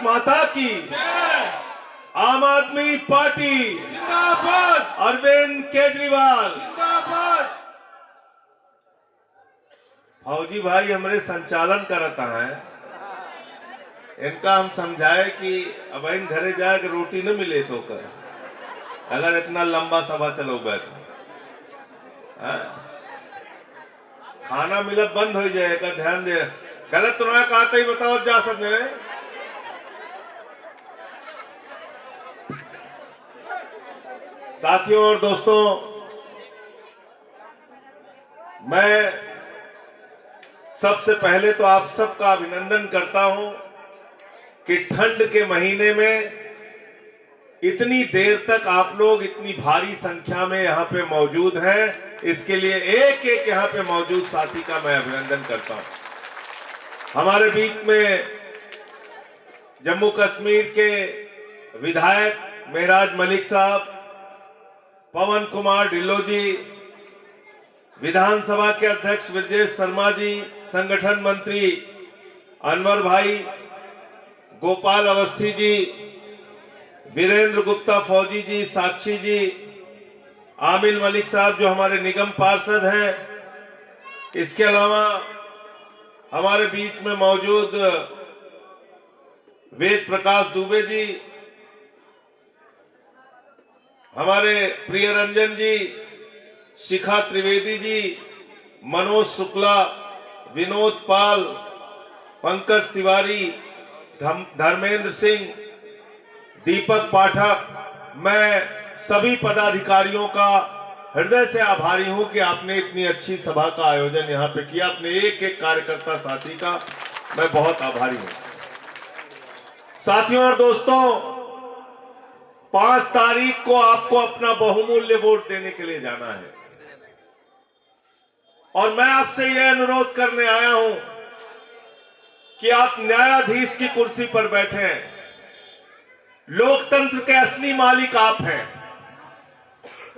माता की, आम आदमी पार्टी जिंदाबाद, अरविंद केजरीवाल जिंदाबाद। फौजी भाई हमारे संचालन करता है, इनका हम समझाए कि अब इन घरे जाके रोटी न मिले तो कर, अगर इतना लंबा सभा चलोगे तो खाना मिलत बंद हो जाएगा। ध्यान दे, गलत तो ना कहते ही बताओ जा सकते। साथियों और दोस्तों, मैं सबसे पहले तो आप सबका अभिनंदन करता हूं कि ठंड के महीने में इतनी देर तक आप लोग इतनी भारी संख्या में यहां पे मौजूद हैं। इसके लिए एक एक यहां पे मौजूद साथी का मैं अभिनंदन करता हूं। हमारे बीच में जम्मू कश्मीर के विधायक मेहराज मलिक साहब, पवन कुमार ढिल्लो जी, विधानसभा के अध्यक्ष ब्रजेश शर्मा जी, संगठन मंत्री अनवर भाई, गोपाल अवस्थी जी, वीरेंद्र गुप्ता फौजी जी, साक्षी जी, आमिल मलिक साहब जो हमारे निगम पार्षद हैं, इसके अलावा हमारे बीच में मौजूद वेद प्रकाश दुबे जी, हमारे प्रिय रंजन जी, शिखा त्रिवेदी जी, मनोज शुक्ला, विनोद पाल, पंकज तिवारी, धर्मेंद्र सिंह, दीपक पाठक, मैं सभी पदाधिकारियों का हृदय से आभारी हूं कि आपने इतनी अच्छी सभा का आयोजन यहां पे किया। अपने एक एक कार्यकर्ता साथी का मैं बहुत आभारी हूं। साथियों और दोस्तों, 5 तारीख को आपको अपना बहुमूल्य वोट देने के लिए जाना है और मैं आपसे यह अनुरोध करने आया हूं कि आप न्यायाधीश की कुर्सी पर बैठे हैं। लोकतंत्र के असली मालिक आप हैं।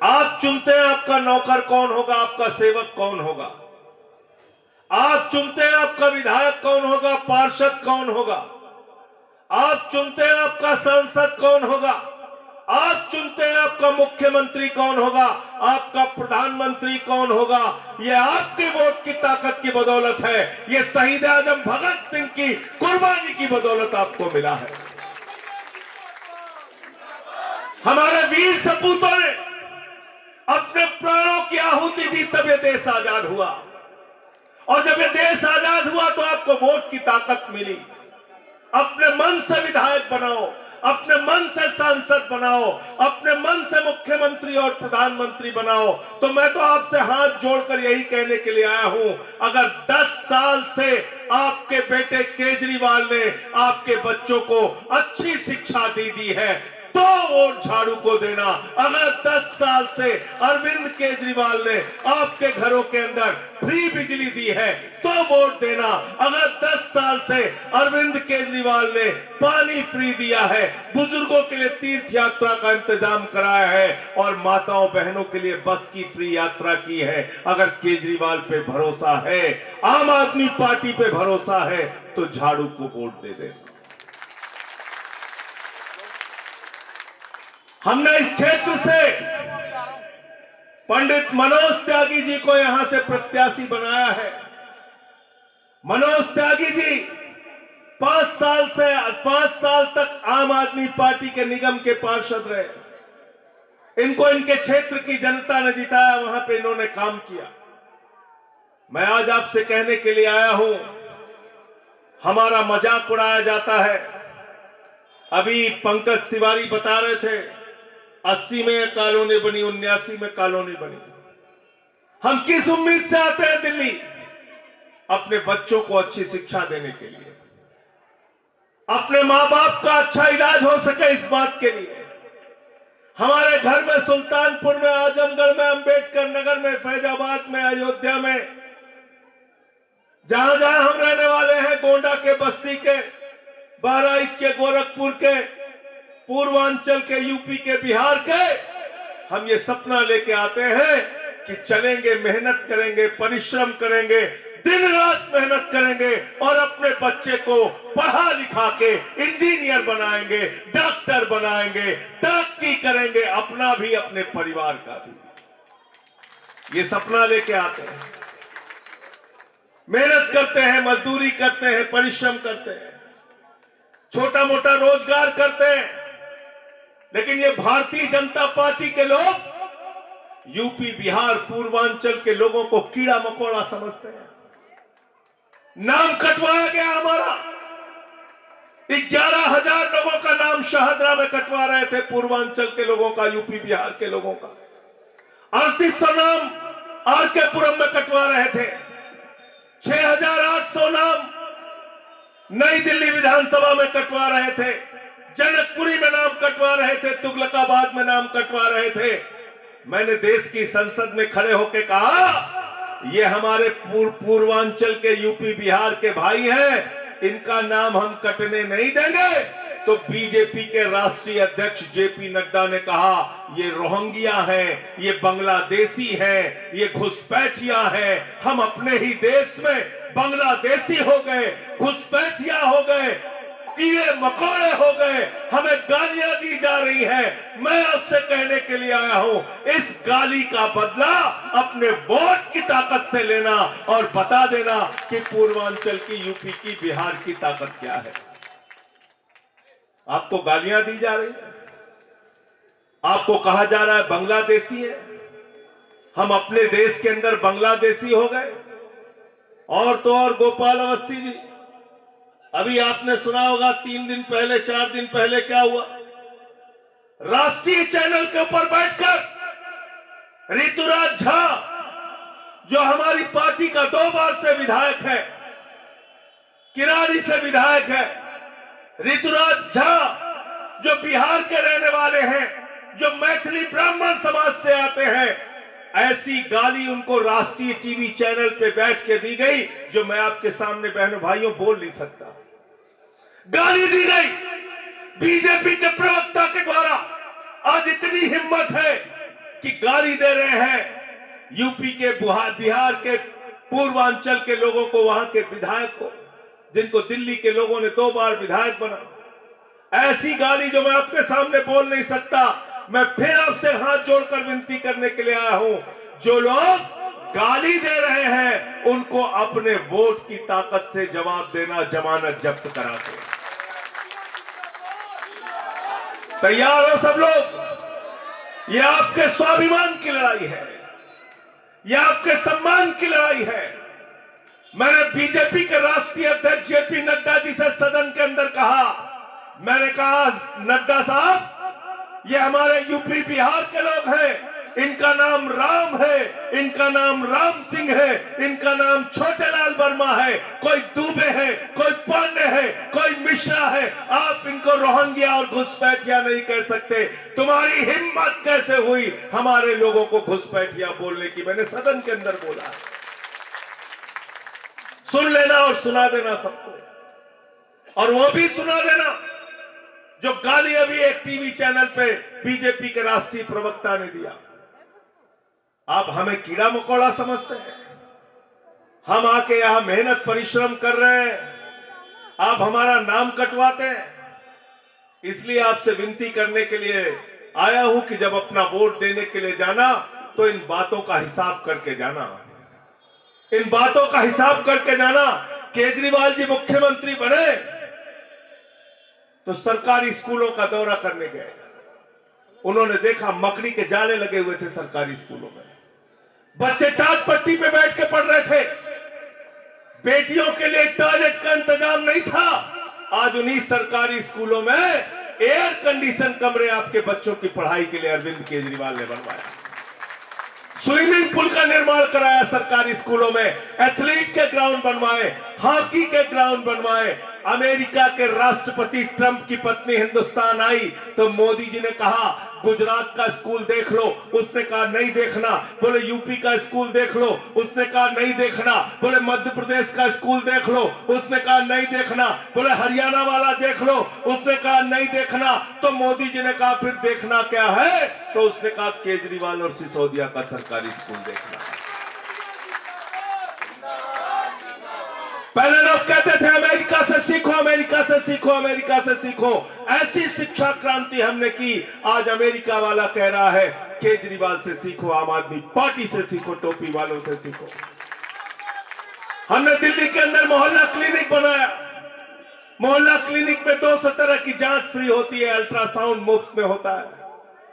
आप चुनते हैं आपका नौकर कौन होगा, आपका सेवक कौन होगा। आप चुनते हैं आपका विधायक कौन होगा, पार्षद कौन होगा। आप चुनते हैं आपका सांसद कौन होगा। आप चुनते हैं आपका मुख्यमंत्री कौन होगा, आपका प्रधानमंत्री कौन होगा। यह आपके वोट की ताकत की बदौलत है। यह शहीद आजम भगत सिंह की कुर्बानी की बदौलत आपको मिला है। हमारे वीर सपूतों ने अपने प्राणों की आहुति दी, तब यह देश आजाद हुआ। और जब यह देश आजाद हुआ तो आपको वोट की ताकत मिली। अपने मन से विधायक बनाओ, अपने मन से सांसद बनाओ, अपने मन से मुख्यमंत्री और प्रधानमंत्री बनाओ। तो मैं तो आपसे हाथ जोड़कर यही कहने के लिए आया हूं, अगर 10 साल से आपके बेटे केजरीवाल ने आपके बच्चों को अच्छी शिक्षा दी है तो वोट झाड़ू को देना। अगर 10 साल से अरविंद केजरीवाल ने आपके घरों के अंदर फ्री बिजली दी है तो वोट देना। अगर 10 साल से अरविंद केजरीवाल ने पानी फ्री दिया है, बुजुर्गों के लिए तीर्थ यात्रा का इंतजाम कराया है और माताओं बहनों के लिए बस की फ्री यात्रा की है, अगर केजरीवाल पे भरोसा है, आम आदमी पार्टी पे भरोसा है, तो झाड़ू को वोट दे देना। हमने इस क्षेत्र से पंडित मनोज त्यागी जी को यहां से प्रत्याशी बनाया है। मनोज त्यागी जी 5 साल तक आम आदमी पार्टी के निगम के पार्षद रहे। इनको इनके क्षेत्र की जनता ने जिताया, वहां पे इन्होंने काम किया। मैं आज आपसे कहने के लिए आया हूं, हमारा मजाक उड़ाया जाता है। अभी पंकज तिवारी बता रहे थे 80 में कॉलोनी बनी, 79 में कॉलोनी बनी। हम किस उम्मीद से आते हैं दिल्ली? अपने बच्चों को अच्छी शिक्षा देने के लिए, अपने मां बाप का अच्छा इलाज हो सके इस बात के लिए। हमारे घर में, सुल्तानपुर में, आजमगढ़ में, अंबेडकर नगर में, फैजाबाद में, अयोध्या में, जहां जहां हम रहने वाले हैं, गोंडा के, बस्ती के, बहराइच के, गोरखपुर के, पूर्वांचल के, यूपी के, बिहार के, हम ये सपना लेके आते हैं कि चलेंगे, मेहनत करेंगे, परिश्रम करेंगे, दिन रात मेहनत करेंगे और अपने बच्चे को पढ़ा लिखा के इंजीनियर बनाएंगे, डॉक्टर बनाएंगे, तरक्की करेंगे, अपना भी अपने परिवार का भी। ये सपना लेके आते हैं, मेहनत करते हैं, मजदूरी करते हैं, परिश्रम करते हैं, छोटा मोटा रोजगार करते हैं, लेकिन ये भारतीय जनता पार्टी के लोग यूपी, बिहार, पूर्वांचल के लोगों को कीड़ा मकोड़ा समझते हैं। नाम कटवाया गया हमारा, 11,000 लोगों का नाम शाहदरा में कटवा रहे थे, पूर्वांचल के लोगों का, यूपी बिहार के लोगों का। 3800 नाम आरकेपुरम में कटवा रहे थे, 6,800 नाम नई दिल्ली विधानसभा में कटवा रहे थे, जनकपुरी में नाम कटवा रहे थे, तुगलकाबाद में नाम कटवा रहे थे। मैंने देश की संसद में खड़े होकर कहा, ये हमारे पूर्वांचल के, यूपी बिहार के भाई हैं, इनका नाम हम कटने नहीं देंगे। तो बीजेपी के राष्ट्रीय अध्यक्ष जेपी नड्डा ने कहा, ये रोहिंग्या हैं, ये बांग्लादेशी हैं, ये घुसपैठिया हैं, हम अपने ही देश में बांग्लादेशी हो गए, घुसपैठिया हो गए, कीड़े मकोड़े हो गए, हमें गालियां दी जा रही हैं। मैं आपसे कहने के लिए आया हूं, इस गाली का बदला अपने वोट की ताकत से लेना और बता देना कि पूर्वांचल की, यूपी की, बिहार की ताकत क्या है। आपको गालियां दी जा रही है, आपको कहा जा रहा है बांग्लादेशी है, हम अपने देश के अंदर बांग्लादेशी हो गए। और तो और गोपाल अवस्थी जी, अभी आपने सुना होगा 3 दिन पहले, 4 दिन पहले क्या हुआ, राष्ट्रीय चैनल के ऊपर बैठकर ऋतुराज झा, जो हमारी पार्टी का 2 बार से विधायक है, किरारी से विधायक है, ऋतुराज झा जो बिहार के रहने वाले हैं, जो मैथिली ब्राह्मण समाज से आते हैं, ऐसी गाली उनको राष्ट्रीय टीवी चैनल पे बैठ के दी गई जो मैं आपके सामने बहनों भाइयों बोल नहीं सकता। गाली दी गई बीजेपी के प्रवक्ता के द्वारा। आज इतनी हिम्मत है कि गाली दे रहे हैं यूपी के, बिहार के, पूर्वांचल के लोगों को, वहां के विधायक को, जिनको दिल्ली के लोगों ने 2 बार विधायक बना। ऐसी गाली जो मैं आपके सामने बोल नहीं सकता। मैं फिर आपसे हाथ जोड़कर विनती करने के लिए आया हूं, जो लोग गाली दे रहे हैं उनको अपने वोट की ताकत से जवाब देना, जमानत जब्त करा के। तैयार हो सब लोग? ये आपके स्वाभिमान की लड़ाई है, यह आपके सम्मान की लड़ाई है। मैंने बीजेपी के राष्ट्रीय अध्यक्ष जेपी नड्डा जी से सदन के अंदर कहा, मैंने कहा नड्डा साहब, ये हमारे यूपी बिहार के लोग हैं, इनका नाम राम है, इनका नाम राम सिंह है, इनका नाम छोटेलाल वर्मा है, कोई दुबे है, कोई पांडे है, कोई मिश्रा है। आप इनको रोहिंग्या और घुसपैठिया नहीं कह सकते। तुम्हारी हिम्मत कैसे हुई हमारे लोगों को घुसपैठिया बोलने की? मैंने सदन के अंदर बोला। सुन लेना और सुना देना सबको, और वो भी सुना देना जो गाली अभी एक टीवी चैनल पे बीजेपी के राष्ट्रीय प्रवक्ता ने दिया। आप हमें कीड़ा मकोड़ा समझते हैं? हम आके यहां मेहनत परिश्रम कर रहे हैं, आप हमारा नाम कटवाते हैं। इसलिए आपसे विनती करने के लिए आया हूं कि जब अपना वोट देने के लिए जाना तो इन बातों का हिसाब करके जाना, इन बातों का हिसाब करके जाना। केजरीवाल जी मुख्यमंत्री बने तो सरकारी स्कूलों का दौरा करने गए, उन्होंने देखा मकड़ी के जाले लगे हुए थे सरकारी स्कूलों में, बच्चे टाट पट्टी पे बैठ के पढ़ रहे थे, बेटियों के लिए टॉयलेट का इंतजाम नहीं था। आज उन्हीं सरकारी स्कूलों में एयर कंडीशन कमरे आपके बच्चों की पढ़ाई के लिए अरविंद केजरीवाल ने बनवाया। स्विमिंग पूल का निर्माण कराया सरकारी स्कूलों में, एथलीट के ग्राउंड बनवाए, हॉकी के ग्राउंड बनवाए। अमेरिका के राष्ट्रपति ट्रंप की पत्नी हिंदुस्तान आई तो मोदी जी ने कहा गुजरात का स्कूल देख लो, उसने कहा नहीं देखना। बोले यूपी का स्कूल देख लो, उसने कहा नहीं देखना। बोले मध्य प्रदेश का स्कूल देख लो, उसने कहा नहीं देखना। बोले हरियाणा वाला देख लो, उसने कहा नहीं देखना। तो मोदी जी ने कहा फिर देखना क्या है? तो उसने कहा केजरीवाल और सिसोदिया का सरकारी स्कूल देखना। पहले लोग कहते थे अमेरिका से सीखो, अमेरिका से सीखो, अमेरिका से सीखो। ऐसी शिक्षा क्रांति हमने की। आज अमेरिका वाला कह रहा है केजरीवाल से सीखो, आम आदमी पार्टी से सीखो, टोपी वालों से सीखो। हमने दिल्ली के अंदर मोहल्ला क्लिनिक बनाया। मोहल्ला क्लिनिक में 200 तरह की जांच फ्री होती है, अल्ट्रासाउंड मुफ्त में होता है।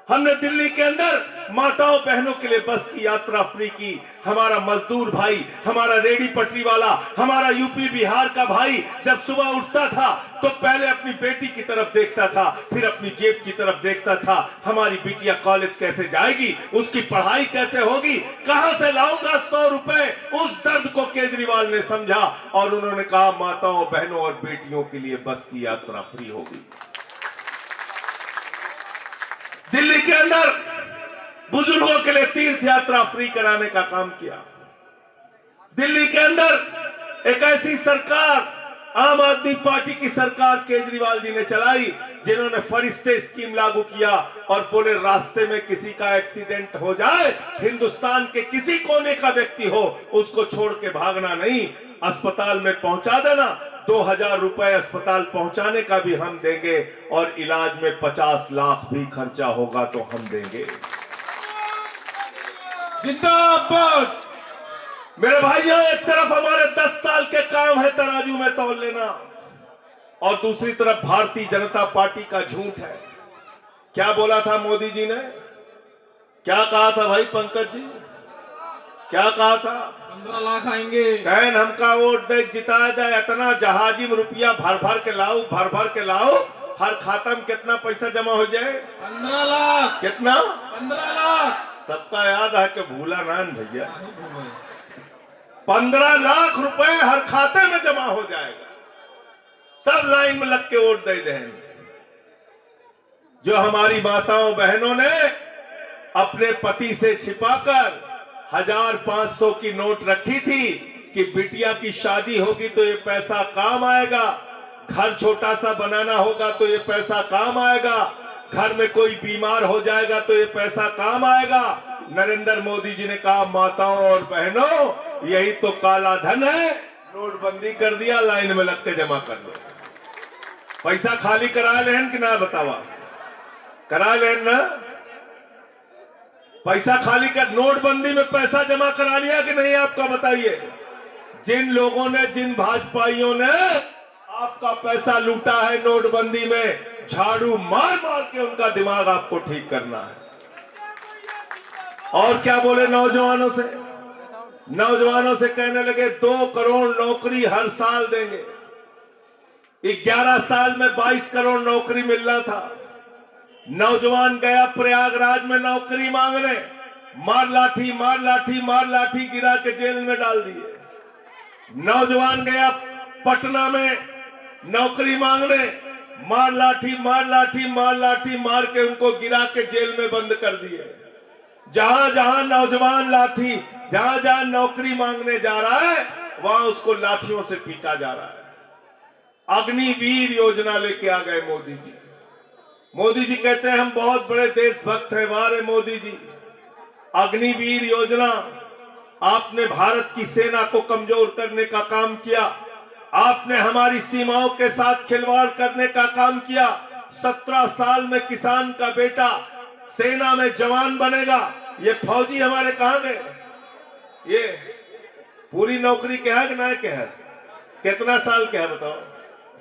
हमने दिल्ली के अंदर माताओं बहनों के लिए बस की यात्रा फ्री की। हमारा मजदूर भाई, हमारा रेडी पटरी वाला, हमारा यूपी बिहार का भाई जब सुबह उठता था तो पहले अपनी बेटी की तरफ देखता था, फिर अपनी जेब की तरफ देखता था। हमारी बिटिया कॉलेज कैसे जाएगी, उसकी पढ़ाई कैसे होगी, कहां से लाऊंगा 100 रुपए। उस दर्द को केजरीवाल ने समझा और उन्होंने कहा माताओं बहनों और बेटियों के लिए बस की यात्रा फ्री होगी। दिल्ली के अंदर बुजुर्गों के लिए तीर्थ यात्रा फ्री कराने का काम किया। दिल्ली के अंदर एक ऐसी सरकार, आम आदमी पार्टी की सरकार केजरीवाल जी ने चलाई, जिन्होंने फरिश्ते स्कीम लागू किया और बोले रास्ते में किसी का एक्सीडेंट हो जाए, हिंदुस्तान के किसी कोने का व्यक्ति हो, उसको छोड़ के भागना नहीं, अस्पताल में पहुंचा देना। 2000 रुपए अस्पताल पहुंचाने का भी हम देंगे और इलाज में 50 लाख भी खर्चा होगा तो हम देंगे। जिंदाबाद। मेरे भाइयों, एक तरफ हमारे 10 साल के काम है तराजू में तौल लेना और दूसरी तरफ भारतीय जनता पार्टी का झूठ है। क्या बोला था मोदी जी ने, क्या कहा था भाई पंकज जी, क्या कहा था? 15 लाख आएंगे। कैन हमका वोट दे जिताया जाए, इतना जहाजी में रुपया भर भर के लाओ, भर भर के लाओ, हर खाता में कितना पैसा जमा हो जाए? 15 लाख। कितना? 15 लाख। सबका याद है कि भूला ना भैया। 15 लाख रुपए हर खाते में जमा हो जाएगा। सब लाइन में लग के वोट दे देंगे। जो हमारी माताओं बहनों ने अपने पति से छिपाकर 1500 की नोट रखी थी कि बिटिया की शादी होगी तो ये पैसा काम आएगा, घर छोटा सा बनाना होगा तो ये पैसा काम आएगा, घर में कोई बीमार हो जाएगा तो ये पैसा काम आएगा। नरेंद्र मोदी जी ने कहा माताओं और बहनों यही तो काला धन है, नोटबंदी कर दिया, लाइन में लग के जमा कर लो। पैसा खाली करा लेन कि ना बतावा, करा लेन ना? पैसा खाली कर, नोटबंदी में पैसा जमा करा लिया कि नहीं आपका बताइए? जिन लोगों ने, जिन भाजपाइयों ने आपका पैसा लूटा है नोटबंदी में, झाड़ू मार मार के उनका दिमाग आपको ठीक करना है। और क्या बोले नौजवानों से? नौजवानों से कहने लगे 2 करोड़ नौकरी हर साल देंगे। 11 साल में 22 करोड़ नौकरी मिलना था। नौजवान गया प्रयागराज में नौकरी मांगने, मार लाठी मार लाठी मार लाठी गिरा के जेल में डाल दिए। नौजवान गया पटना में नौकरी मांगने, मार लाठी मार लाठी मार लाठी मार के उनको गिरा के जेल में बंद कर दिए। जहां जहां नौजवान लाठी, जहां जहां नौकरी मांगने जा रहा है वहां उसको लाठियों से पीटा जा रहा है। अग्निवीर योजना लेके आ गए मोदी जी। मोदी जी कहते हैं हम बहुत बड़े देशभक्त हैं। वारे मोदी जी, अग्निवीर योजना, आपने भारत की सेना को कमजोर करने का काम किया, आपने हमारी सीमाओं के साथ खिलवाड़ करने का काम किया। 17 साल में किसान का बेटा सेना में जवान बनेगा। ये फौजी हमारे कहां गए? ये पूरी नौकरी के है कि ना के है? कितना साल के है बताओ?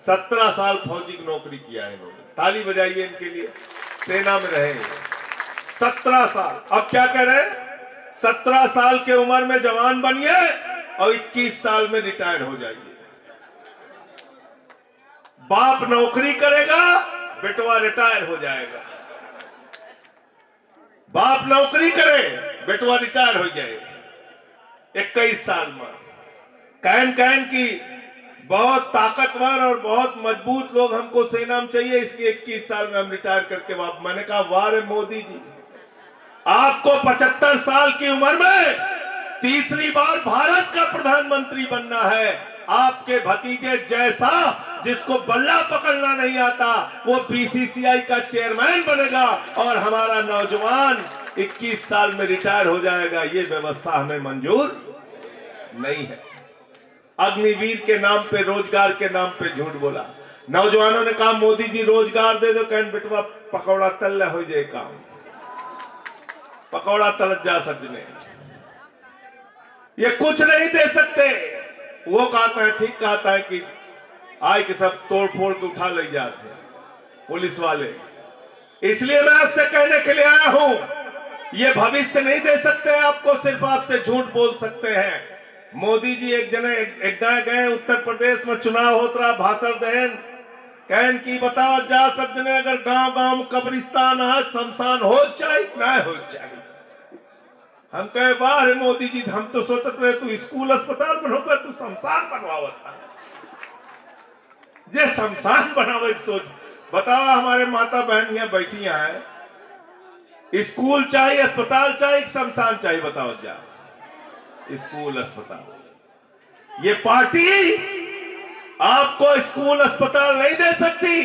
17 साल फौजी की नौकरी किया है इन्होंने। ताली बजाइए इनके लिए, सेना में रहे 17 साल। अब क्या कह रहे हैं? 17 साल के उम्र में जवान बनिए और 21 साल में रिटायर हो जाइए। बाप नौकरी करेगा, बेटवा रिटायर हो जाएगा। बाप नौकरी करे, बेटवा रिटायर हो जाए 21 साल में। कहन कहन की बहुत ताकतवर और बहुत मजबूत लोग हमको सेना में चाहिए, इसलिए 21 साल में हम रिटायर करके वापस। मैंने कहा वाह रे मोदी जी, आपको 75 साल की उम्र में तीसरी बार भारत का प्रधानमंत्री बनना है। आपके भतीजे जैसा जिसको बल्ला पकड़ना नहीं आता वो बीसीसीआई का चेयरमैन बनेगा और हमारा नौजवान 21 साल में रिटायर हो जाएगा। ये व्यवस्था हमें मंजूर नहीं है। अग्निवीर के नाम पे, रोजगार के नाम पे झूठ बोला। नौजवानों ने कहा मोदी जी रोजगार दे दो, कहन बेटवा पकौड़ा तल हो जाए काम, पकौड़ा तलत जा सजने, ये कुछ नहीं दे सकते। वो कहता है, ठीक कहता है कि आए कि सब तोड़ फोड़ के उठा ले जाते हैं पुलिस वाले। इसलिए मैं आपसे कहने के लिए आया हूं, ये भविष्य नहीं दे सकते आपको, सिर्फ आपसे झूठ बोल सकते हैं। मोदी जी एक गए उत्तर प्रदेश में, चुनाव होता रहा, भाषण देन कहन की बताओ जा सब जने अगर गांव गांव में कब्रिस्तान है, शमशान हो जाए ना हो जाए। हम कहे वाह रे मोदी जी, हम तो सोचते रहे तू स्कूल अस्पताल बनोगा, तू शमशान बनवावता, जे शमशान बनावे सोच। बताओ हमारे माता बहन यहाँ बैठी हैं, स्कूल चाहिए, अस्पताल चाहिए, शमशान चाहिए, बताओ जा। स्कूल अस्पताल, ये पार्टी आपको स्कूल अस्पताल नहीं दे सकती,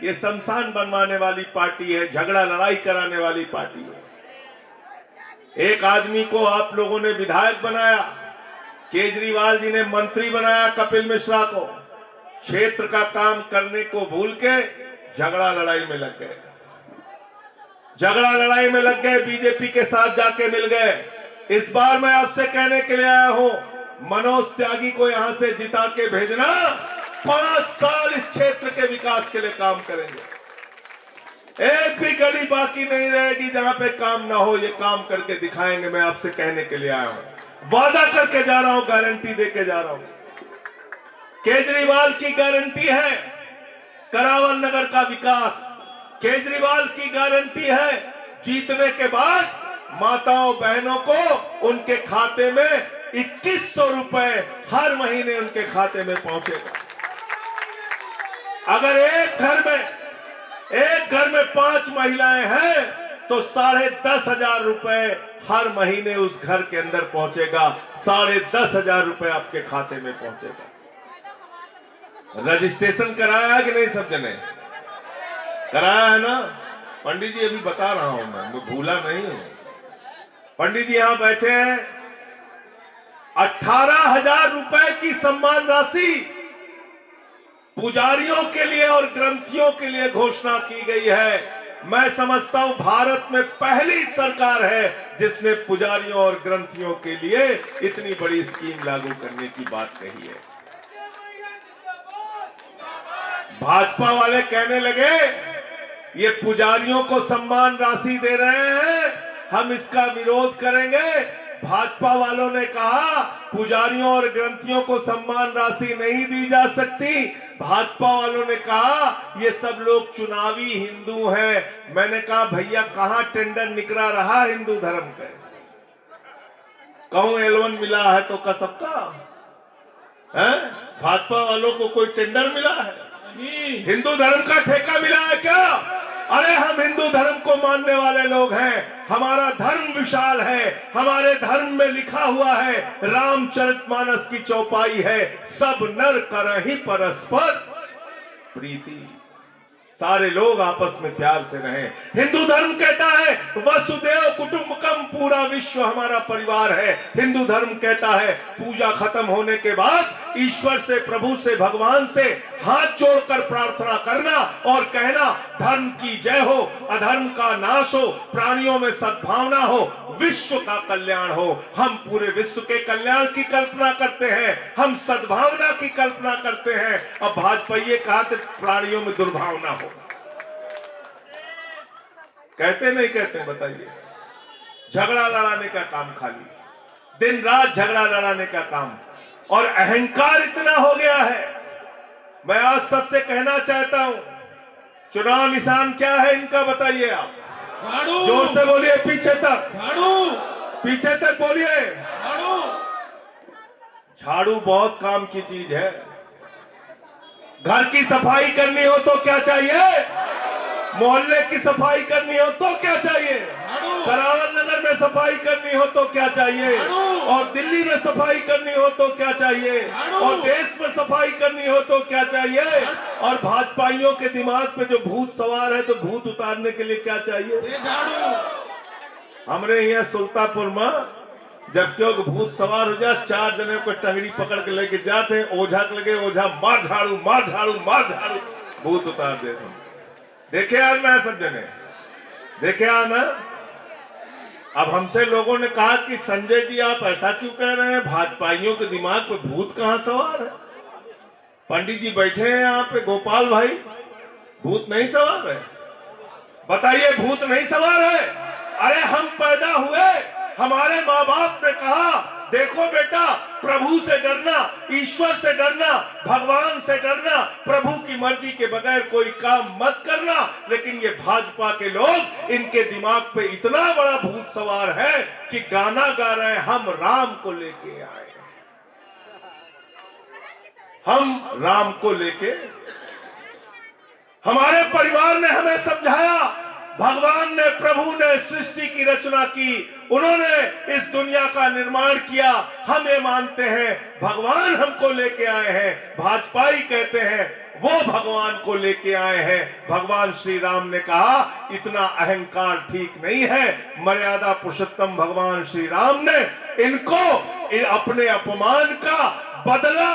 ये शमशान बनवाने वाली पार्टी है, झगड़ा लड़ाई कराने वाली पार्टी है। एक आदमी को आप लोगों ने विधायक बनाया, केजरीवाल जी ने मंत्री बनाया कपिल मिश्रा को, क्षेत्र का काम करने को भूल के झगड़ा लड़ाई में लग गए, झगड़ा लड़ाई में लग गए, बीजेपी के साथ जाके मिल गए। इस बार मैं आपसे कहने के लिए आया हूं, मनोज त्यागी को यहां से जिता के भेजना, 5 साल इस क्षेत्र के विकास के लिए काम करेंगे। एक भी गली बाकी नहीं रहेगी जहां पे काम ना हो, ये काम करके दिखाएंगे। मैं आपसे कहने के लिए आया हूं, वादा करके जा रहा हूं, गारंटी देके जा रहा हूं। केजरीवाल की गारंटी है करावल नगर का विकास, केजरीवाल की गारंटी है जीतने के बाद माताओं बहनों को उनके खाते में 2100 रुपए हर महीने उनके खाते में पहुंचेगा। अगर एक घर में 5 महिलाएं हैं तो 10,500 रुपए हर महीने उस घर के अंदर पहुंचेगा, 10,500 रुपए आपके खाते में पहुंचेगा। रजिस्ट्रेशन कराया कि नहीं सब जने? कराया है ना? पंडित जी अभी बता रहा हूं मैं भूला नहीं हूं। पंडित जी यहां बैठे हैं, 18,000 रुपए की सम्मान राशि पुजारियों के लिए और ग्रंथियों के लिए घोषणा की गई है। मैं समझता हूं भारत में पहली सरकार है जिसने पुजारियों और ग्रंथियों के लिए इतनी बड़ी स्कीम लागू करने की बात कही है। भाजपा वाले कहने लगे ये पुजारियों को सम्मान राशि दे रहे हैं, हम इसका विरोध करेंगे। भाजपा वालों ने कहा पुजारियों और ग्रंथियों को सम्मान राशि नहीं दी जा सकती। भाजपा वालों ने कहा ये सब लोग चुनावी हिंदू हैं। मैंने कहा भैया कहां टेंडर निकला रहा हिंदू धर्म का? कहूं L1 मिला है तो का सबका है? भाजपा वालों को कोई टेंडर मिला है? हिंदू धर्म का ठेका मिला है क्या? अरे हम हिंदू धर्म को मानने वाले लोग हैं, हमारा धर्म विशाल है, हमारे धर्म में लिखा हुआ है, रामचरितमानस की चौपाई है, सब नर करहि परस्पर प्रीति, सारे लोग आपस में प्यार से रहें। हिंदू धर्म कहता है वसुदेव कुटुंबकम, पूरा विश्व हमारा परिवार है। हिंदू धर्म कहता है पूजा खत्म होने के बाद ईश्वर से, प्रभु से, भगवान से हाथ जोड़कर प्रार्थना करना और कहना धर्म की जय हो, अधर्म का नाश हो, प्राणियों में सद्भावना हो, विश्व का कल्याण हो। हम पूरे विश्व के कल्याण की कल्पना करते हैं, हम सद्भावना की कल्पना करते हैं। अब भाजपा ये कहते प्राणियों में दुर्भावना हो, कहते नहीं कहते? बताइए। झगड़ा लड़ाने का काम, खाली दिन रात झगड़ा लड़ाने का काम, और अहंकार इतना हो गया है। मैं आज सबसे कहना चाहता हूं, चुनाव निशान क्या है इनका बताइए आप? झाड़ू। जोर से बोलिए, पीछे तक, झाड़ू, पीछे तक बोलिए। झाड़ू। झाड़ू बहुत काम की चीज है। घर की सफाई करनी हो तो क्या चाहिए? मोहल्ले की सफाई करनी हो तो क्या चाहिए? करावल नगर में सफाई करनी हो तो क्या चाहिए? और दिल्ली में सफाई करनी हो तो क्या चाहिए? और देश में सफाई करनी हो तो क्या चाहिए? और भाजपाइयों के दिमाग पे जो भूत सवार है तो भूत उतारने के लिए क्या चाहिए? हमारे यहाँ सुल्तानपुर में जब क्यों भूत सवार हो जा, 4 जने को टंगड़ी पकड़ के लेके जाते हैं, ओझा के लगे, ओझा मार झाड़ू मार झाड़ू मार झाड़ू, भूत उतार देते हैं। देखे आज ना सब जने, देखे आज ना। अब हमसे लोगों ने कहा कि संजय जी आप ऐसा क्यों कह रहे हैं, भाजपाइयों के दिमाग पे भूत कहां सवार है? पंडित जी बैठे हैं यहाँ पे, गोपाल भाई, भूत नहीं सवार है? बताइए, भूत नहीं सवार है? अरे हम पैदा हुए, हमारे माँ बाप ने कहा देखो बेटा, प्रभु से डरना, ईश्वर से डरना, भगवान से डरना, प्रभु की मर्जी के बगैर कोई काम मत करना। लेकिन ये भाजपा के लोग, इनके दिमाग पे इतना बड़ा भूत सवार है कि गाना गा रहे हैं, हम राम को लेके आए, हम राम को लेके। हमारे परिवार ने हमें समझाया, भगवान ने, प्रभु ने सृष्टि की रचना की, उन्होंने इस दुनिया का निर्माण किया, हम ये मानते हैं भगवान हमको लेके आए हैं। भाजपाई कहते हैं वो भगवान को लेके आए हैं। भगवान श्री राम ने कहा इतना अहंकार ठीक नहीं है। मर्यादा पुरुषोत्तम भगवान श्री राम ने इनको अपने अपमान का बदला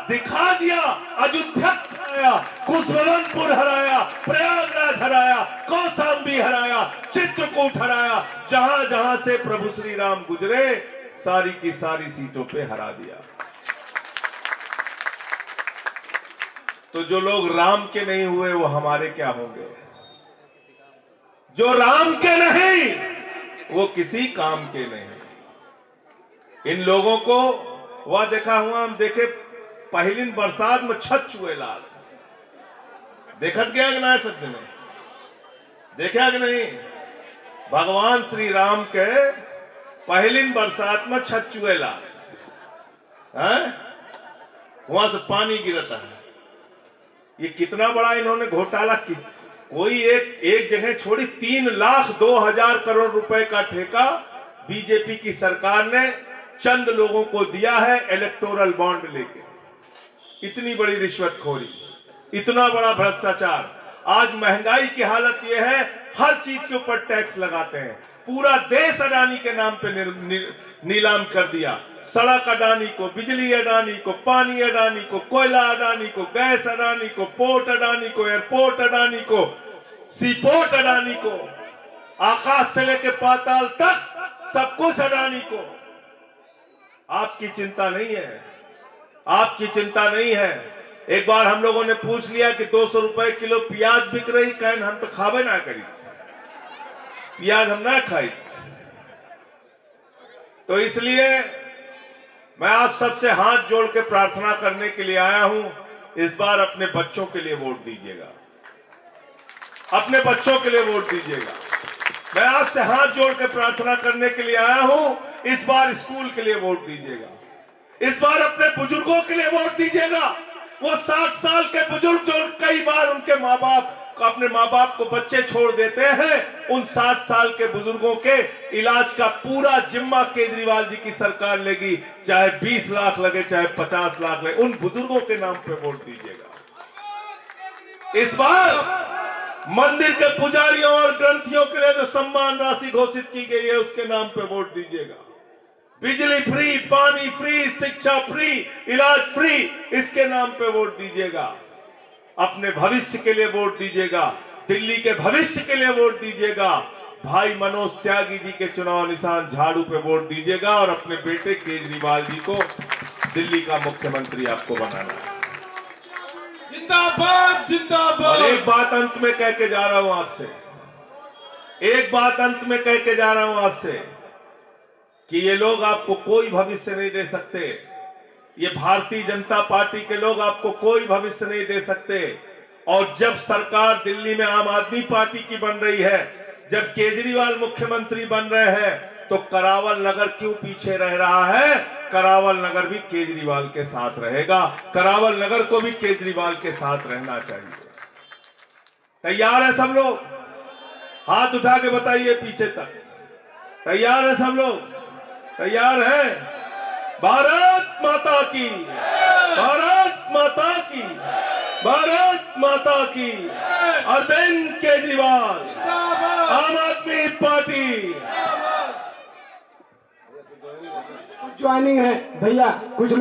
दिखा दिया। अयोध्या हराया, कुशवंतपुर हराया, प्रयागराज हराया, कौशाम्बी हराया, चित्रकूट हराया, जहां जहां से प्रभु श्री राम गुजरे सारी की सारी सीटों पे हरा दिया। तो जो लोग राम के नहीं हुए वो हमारे क्या होंगे? जो राम के नहीं वो किसी काम के नहीं। इन लोगों को वह देखा हुआ, हम देखे पहली बरसात में छत चुए लाल, देखत गया कि ना सत्य में, देखा कि नहीं? भगवान श्री राम के पहली बरसात में छत चुए लाल, वहां से पानी गिरता है। ये कितना बड़ा इन्होंने घोटाला की। कोई एक जगह छोड़ी 3,02,000 करोड़ रुपए का ठेका बीजेपी की सरकार ने चंद लोगों को दिया है इलेक्टोरल बॉन्ड लेके। इतनी बड़ी रिश्वतखोरी, इतना बड़ा भ्रष्टाचार। आज महंगाई की हालत यह है, हर चीज के ऊपर टैक्स लगाते हैं। पूरा देश अडानी के नाम पे नीलाम कर दिया। सड़क अडानी को, बिजली अडानी को, पानी अडानी को, कोयला अडानी को, गैस अडानी को, पोर्ट अडानी को, एयरपोर्ट अडानी को, सीपोर्ट अडानी को, आकाश से लेके पाताल तक सब कुछ अडानी को। आपकी चिंता नहीं है, आपकी चिंता नहीं है। एक बार हम लोगों ने पूछ लिया कि 200 रुपए किलो प्याज बिक रही, कहन हम तो खावे ना करी, प्याज हम ना खाई। तो इसलिए मैं आप सबसे हाथ जोड़ के प्रार्थना करने के लिए आया हूं, इस बार अपने बच्चों के लिए वोट दीजिएगा, अपने बच्चों के लिए वोट दीजिएगा। मैं आपसे हाथ जोड़ के प्रार्थना करने के लिए आया हूं, इस बार स्कूल के लिए वोट दीजिएगा, इस बार अपने बुजुर्गों के लिए वोट दीजिएगा। वो 60 साल के बुजुर्ग जो कई बार उनके माँ बाप, अपने माँ बाप को बच्चे छोड़ देते हैं, उन 60 साल के बुजुर्गों के इलाज का पूरा जिम्मा केजरीवाल जी की सरकार लेगी, चाहे 20 लाख लगे चाहे 50 लाख लगे, उन बुजुर्गों के नाम पे वोट दीजिएगा। इस बार मंदिर के पुजारियों और ग्रंथियों के लिए जो सम्मान राशि घोषित की गई है उसके नाम पे वोट दीजिएगा। बिजली फ्री, पानी फ्री, शिक्षा फ्री, इलाज फ्री, इसके नाम पे वोट दीजिएगा। अपने भविष्य के लिए वोट दीजिएगा, दिल्ली के भविष्य के लिए वोट दीजिएगा। भाई मनोज त्यागी जी के चुनाव निशान झाड़ू पे वोट दीजिएगा और अपने बेटे केजरीवाल जी को दिल्ली का मुख्यमंत्री आपको बनाना है। जिंदाबाद जिंदाबाद। और एक बात अंत में कह के जा रहा हूं आपसे, एक बात अंत में कह के जा रहा हूं आपसे कि ये लोग आपको कोई भविष्य नहीं दे सकते। ये भारतीय जनता पार्टी के लोग आपको कोई भविष्य नहीं दे सकते। और जब सरकार दिल्ली में आम आदमी पार्टी की बन रही है, जब केजरीवाल मुख्यमंत्री बन रहे हैं, तो करावल नगर क्यों पीछे रह रहा है? करावल नगर भी केजरीवाल के साथ रहेगा। करावल नगर को भी केजरीवाल के साथ रहना चाहिए। तैयार है सब लोग? हाथ उठा के बताइए पीछे तक। तैयार है सब लोग? तैयार है? भारत माता की, भारत माता की, भारत माता की। अरविंद केजरीवाल, आम आदमी पार्टी। ज्वाइनिंग है भैया, कुछ लोग